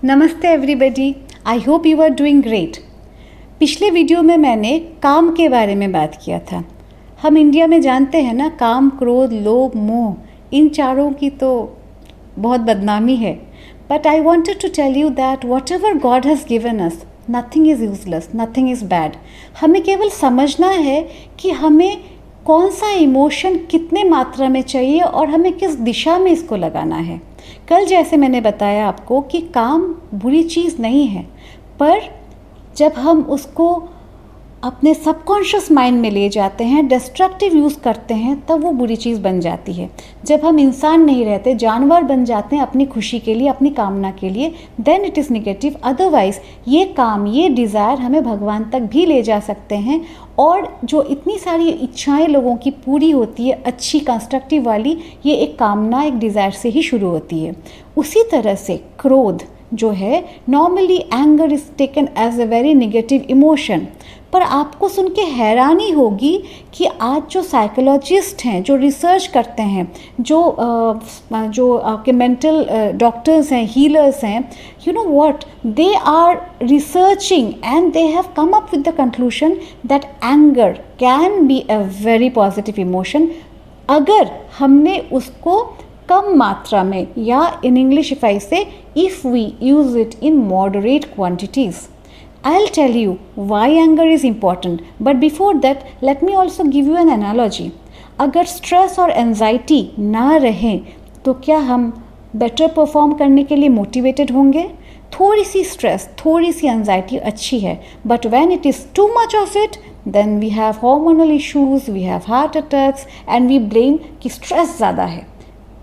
नमस्ते everybody, I hope you are doing great. पिछले video में मैंने काम के बारे में बात किया था। हम इंडिया में जानते हैं ना, काम, क्रोध, लोभ, मोह, इन चारों की तो बहुत बदनामी है। But I wanted to tell you that whatever God has given us, nothing is useless, nothing is bad. हमें केवल समझना है कि हमें कौन सा इमोशन कितने मात्रा में चाहिए और हमें किस दिशा में इसको लगाना है। कल जैसे मैंने बताया आपको कि काम बुरी चीज़ नहीं है, पर जब हम उसको अपने सबकॉन्शियस माइंड में ले जाते हैं, डिस्ट्रक्टिव यूज़ करते हैं, तब वो बुरी चीज़ बन जाती है। जब हम इंसान नहीं रहते, जानवर बन जाते हैं अपनी खुशी के लिए, अपनी कामना के लिए, then it is negative. Otherwise ये काम, ये डिज़ायर हमें भगवान तक भी ले जा सकते हैं। और जो इतनी सारी इच्छाएं लोगों की पूरी होती है, अच्छी कंस्ट्रक्टिव वाली, ये एक कामना, एक डिज़ायर से ही शुरू होती है। उसी तरह से क्रोध जो है, normally anger is taken as a very negative emotion. पर आपको सुन के हैरानी होगी कि आज जो साइकोलॉजिस्ट हैं, जो रिसर्च करते हैं, जो आपके मेंटल डॉक्टर्स हैं, हीलर्स हैं, you know what, they are researching and they have come up with the conclusion that anger can be a very positive emotion अगर हमने उसको कम मात्रा में, या in English if I say, if we use it in moderate quantities. I'll tell you why anger is important, but before that let me also give you an analogy. अगर stress और anxiety ना रहें तो क्या हम better perform करने के लिए मोटिवेटेड होंगे? थोड़ी सी स्ट्रेस, थोड़ी सी एंजाइटी अच्छी है, but when it is too much of it, then we have hormonal issues, we have heart attacks and we blame कि स्ट्रेस ज़्यादा है।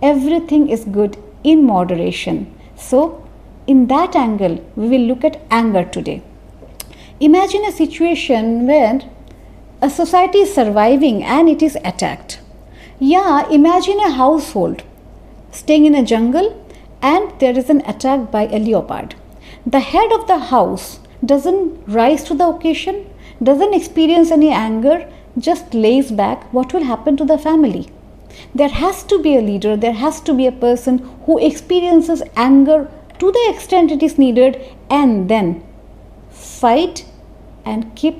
Everything is good in moderation. So in that angle we will look at anger today. Imagine a situation where a society is surviving and it is attacked. Yeah, imagine a household staying in a jungle and there is an attack by a leopard. The head of the house doesn't rise to the occasion, doesn't experience any anger, just lays back. What will happen to the family? There has to be a leader, there has to be a person who experiences anger to the extent it is needed and then fight and keep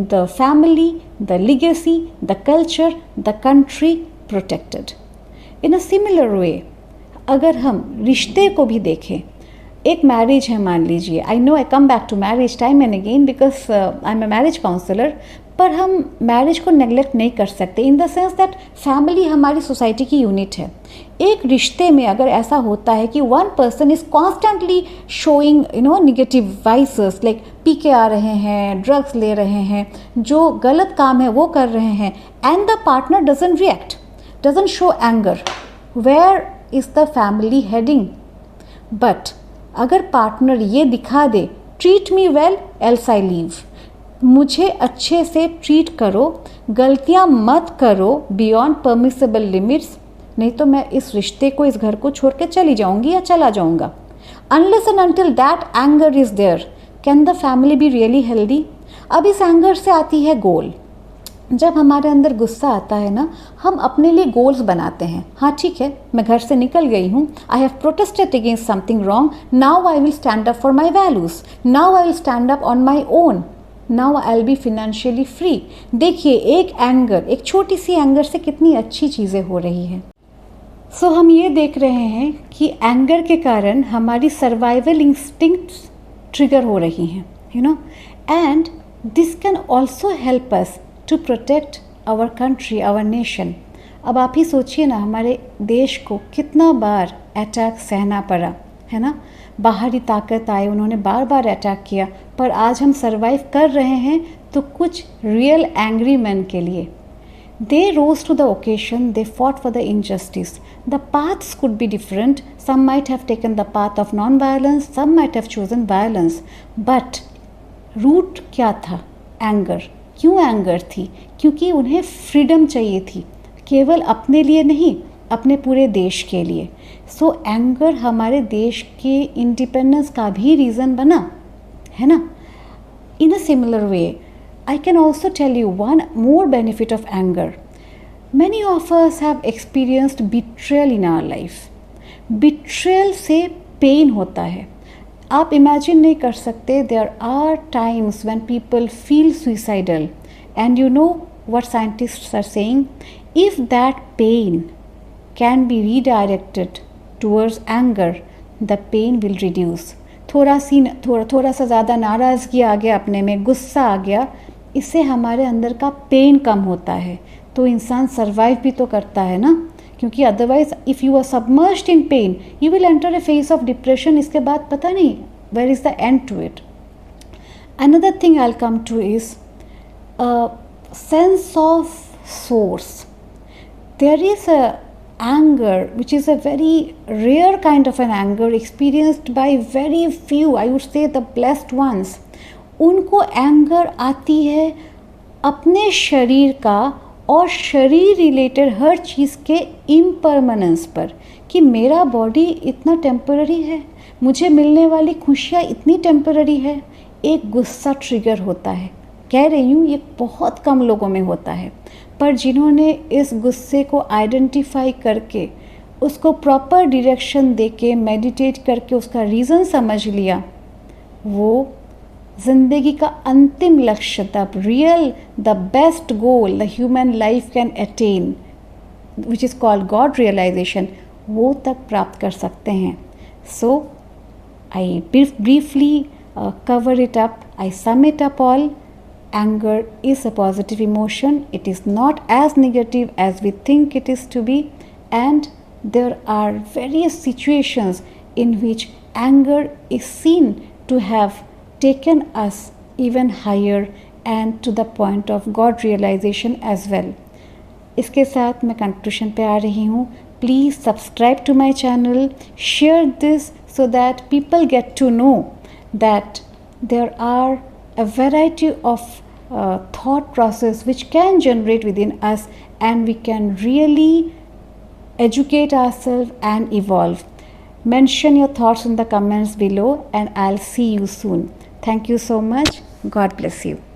the family, the legacy, the culture, the country protected. In a similar way, अगर हम रिश्ते को भी देखें, एक marriage है मान लीजिए, I know I come back to marriage time and again because I am a marriage counsellor, पर हम मैरिज को नेग्लेक्ट नहीं कर सकते in the sense that family हमारी सोसाइटी की यूनिट है। एक रिश्ते में अगर ऐसा होता है कि one person is constantly showing negative voices, like पी के आ रहे हैं, ड्रग्स ले रहे हैं, जो गलत काम है वो कर रहे हैं, and the partner doesn't react, doesn't show anger, where is the family heading? But अगर पार्टनर ये दिखा दे, treat me well else I leave, मुझे अच्छे से ट्रीट करो, गलतियां मत करो बियॉन्ड परमिसेबल लिमिट्स, नहीं तो मैं इस रिश्ते को, इस घर को छोड़ के चली जाऊंगी या चला जाऊंगा। Unless and until that anger is there, can the family be really healthy? अब इस एंगर से आती है गोल। जब हमारे अंदर गुस्सा आता है ना, हम अपने लिए गोल्स बनाते हैं। हाँ ठीक है, मैं घर से निकल गई हूँ, I have protested against something wrong, now I will stand up for my values, now I will stand up on my own, now I will be financially free. देखिए, एक एंगर, एक छोटी सी एंगर से कितनी अच्छी चीज़ें हो रही हैं। सो हम ये देख रहे हैं कि एंगर के कारण हमारी सर्वाइवल इंस्टिंक्ट्स ट्रिगर हो रही हैं, you know, and this can also help us to protect our country, our nation. अब आप ही सोचिए ना, हमारे देश को कितना बार अटैक सहना पड़ा है ना, बाहरी ताकत आए, उन्होंने बार बार अटैक किया, पर आज हम सरवाइव कर रहे हैं तो कुछ रियल एंग्री मैन के लिए। They rose to the occasion, they fought for the injustice. The paths could be different. Some might have taken the path of non-violence, some might have chosen violence. But root क्या था? Anger. क्यों anger थी? क्योंकि उन्हें freedom चाहिए थी, केवल अपने लिए नहीं, अपने पूरे देश के लिए। सो एंगर हमारे देश के इंडिपेंडेंस का भी रीज़न बना, है ना। In a similar way, I can also tell you one more benefit of anger. Many of us have experienced betrayal in our life. Betrayal से पेन होता है। आप इमेजिन नहीं कर सकते, there are times when people feel suicidal and you know what scientists are saying, if that pain can be redirected towards anger, the pain will reduce. थोड़ा सा ज़्यादा नाराज़गी आ गया, अपने में गुस्सा आ गया, इससे हमारे अंदर का पेन कम होता है, तो इंसान सर्वाइव भी तो करता है ना, क्योंकि otherwise if you are submerged in pain you will enter a phase of depression. इसके बाद पता नहीं where is the end to it. Another thing I will come to is sense of source. There is a anger which is a very rare kind of an anger experienced by very few, I would say the blessed ones. उनको anger आती है अपने शरीर का और शरीर related हर चीज़ के impermanence पर, कि मेरा बॉडी इतना टेम्पररी है, मुझे मिलने वाली खुशियाँ इतनी टेम्पररी है। एक गुस्सा ट्रिगर होता है, कह रही हूँ ये बहुत कम लोगों में होता है, पर जिन्होंने इस गुस्से को आइडेंटिफाई करके उसको प्रॉपर डायरेक्शन देके मेडिटेट करके उसका रीज़न समझ लिया, वो ज़िंदगी का अंतिम लक्ष्य, the real the best goal the human life can attain which is called God realisation, वो तक प्राप्त कर सकते हैं। So I briefly cover it up, I sum it up all. Anger is a positive emotion. It is not as negative as we think it is to be, and there are various situations in which anger is seen to have taken us even higher and to the point of God realization as well. इसके साथ मैं conclusion पे आ रही हूँ। Please subscribe to my channel, share this so that people get to know that there are a variety of thought process which can generate within us, and we can really educate ourselves and evolve. Mention your thoughts in the comments below and I'll see you soon. Thank you so much. God bless you.